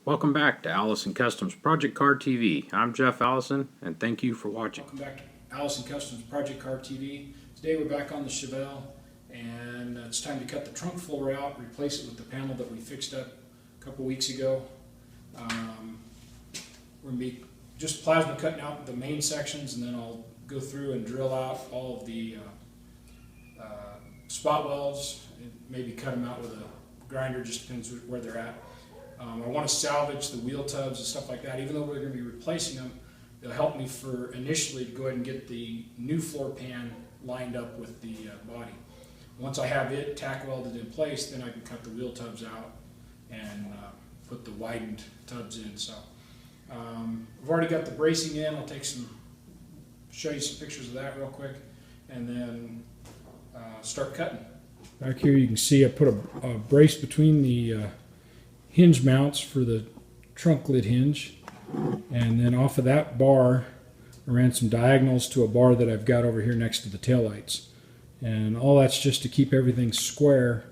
Welcome back to Allison Customs Project Car TV. I'm Jeff Allison, and thank you for watching. Welcome back to Allison Customs Project Car TV. Today we're back on the Chevelle, and it's time to cut the trunk floor out, replace it with the panel that we fixed up a couple weeks ago. We're going to be just plasma cutting out the main sections, and then I'll go through and drill out all of the spot welds, and maybe cut them out with a grinder, just depends where they're at. I want to salvage the wheel tubs and stuff like that. Even though we're going to be replacing them, they'll help me for initially to go ahead and get the new floor pan lined up with the body. Once I have it tack welded in place, then I can cut the wheel tubs out and put the widened tubs in. So I've already got the bracing in. I'll show you some pictures of that real quick, and then start cutting. Back here you can see I put a brace between the hinge mounts for the trunk lid hinge, and then off of that bar I ran some diagonals to a bar that I've got over here next to the taillights, and all that's just to keep everything square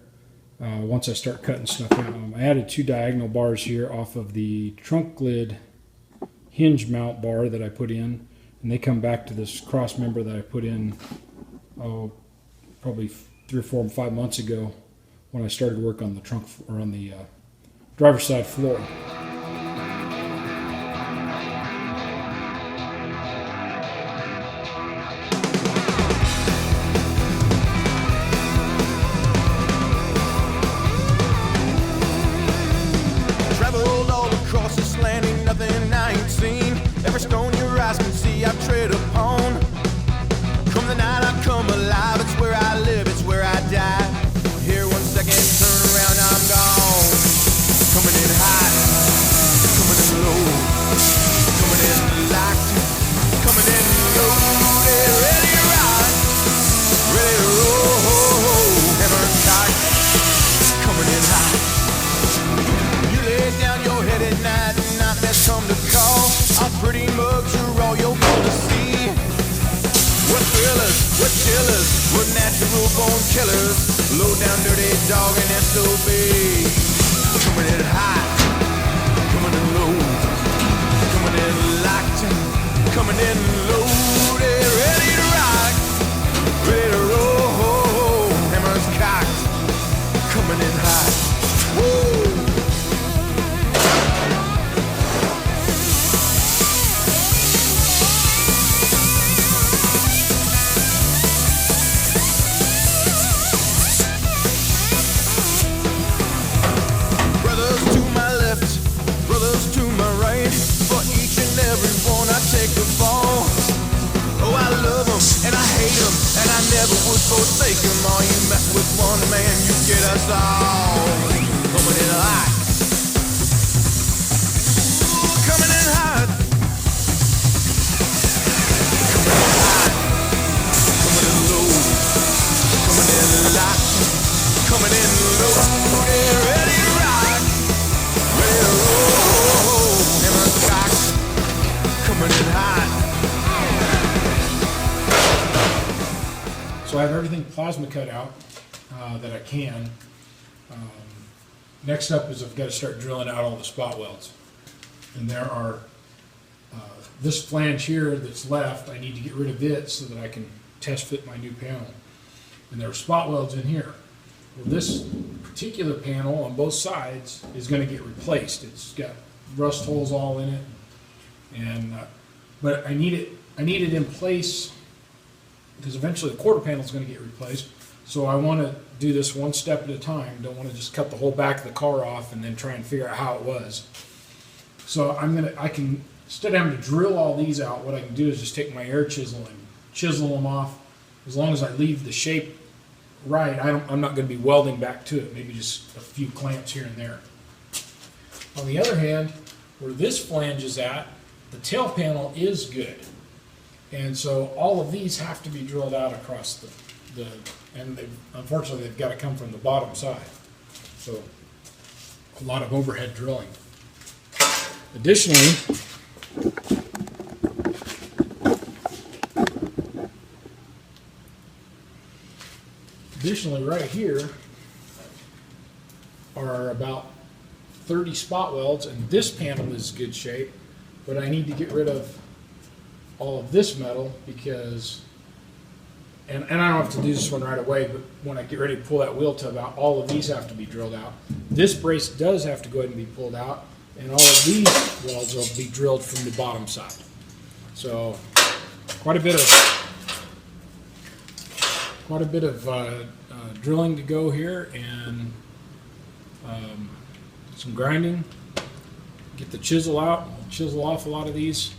once I start cutting stuff out. I added 2 diagonal bars here off of the trunk lid hinge mount bar that I put in, and they come back to this cross member that I put in probably 3 or 4 or 5 months ago when I started work on the trunk or on the driver's side floor. Traveled all across this land, ain't nothing I ain't seen. Every stone your eyes can see, I've tread upon. Come the night I come alive, it's where I live, it's where I die. Here 1 second, turn around, I'm gone. Coming in hot, coming in low, coming in locked, coming in loaded, ready to ride, ready to roll, hammer tight, coming in hot. You lay down your head at night, and nightmares come to call. Our pretty mugs are all you're gonna see. We're thrillers, we're chillers, we're natural born killers, low down dirty dog and SOB. Coming in hot, coming in low, coming in locked, coming in loaded, ready to rock, ready to roll, hammers cocked, coming in hot. Woo! Take the fall. Oh, I love them and I hate them, and I never would forsake them. All you mess with one man, you get us all. Coming in hot, coming in hot, coming in hot, coming in low, coming in locked, coming in low, ready to rock, ready to roll, hammer cock. Coming in hot. So I have everything plasma cut out that I can. Next up is I've got to start drilling out all the spot welds. And there are this flange here that's left, I need to get rid of it so that I can test fit my new panel. And there are spot welds in here. Well, this particular panel on both sides is going to get replaced. It's got rust holes all in it. And but I need it in place because eventually the quarter panel is going to get replaced. So I want to do this one step at a time. Don't want to just cut the whole back of the car off and then try and figure out how it was. So I can, instead of having to drill all these out, what I can do is just take my air chisel and chisel them off. As long as I leave the shape right, I'm not going to be welding back to it. Maybe just a few clamps here and there. On the other hand, where this flange is at, the tail panel is good, and so all of these have to be drilled out across and unfortunately they've got to come from the bottom side, so a lot of overhead drilling. Additionally, right here are about 30 spot welds, and this panel is good shape, but I need to get rid of all of this metal because, and I don't have to do this one right away, but when I get ready to pull that wheel tub out, all of these have to be drilled out. This brace does have to go ahead and be pulled out, and all of these welds will be drilled from the bottom side. So quite a bit of drilling to go here, and some grinding. Get the chisel out, chisel off a lot of these,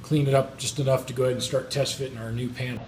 clean it up just enough to go ahead and start test fitting our new panel.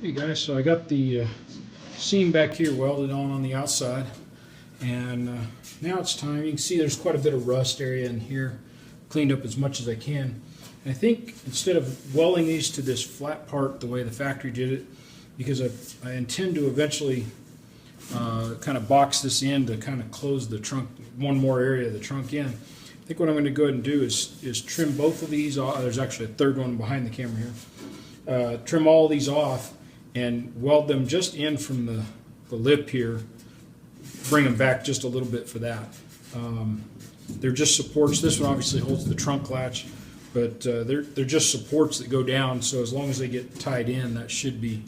Hey guys, so I got the seam back here welded on the outside, and now it's time. You can see there's quite a bit of rust area in here, cleaned up as much as I can. And I think instead of welding these to this flat part the way the factory did it, because I intend to eventually kind of box this in to kind of close the trunk, one more area of the trunk in. I think what I'm going to go ahead and do is trim both of these off. There's actually a third one behind the camera here. Trim all these off and weld them just in from the lip here, bring them back just a little bit for that. They're just supports. This one obviously holds the trunk latch, but they're just supports that go down, so as long as they get tied in, that should be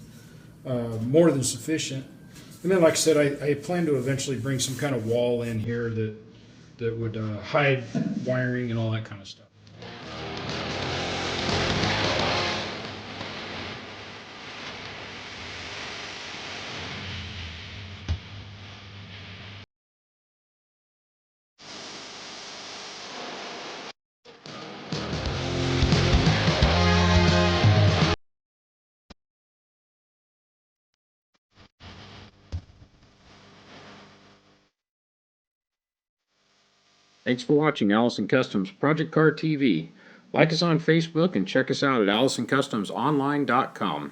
more than sufficient. And then, like I said, I plan to eventually bring some kind of wall in here that would hide wiring and all that kind of stuff. Thanks for watching Allison Customs Project Car TV. Like us on Facebook and check us out at AllisonCustomsOnline.com.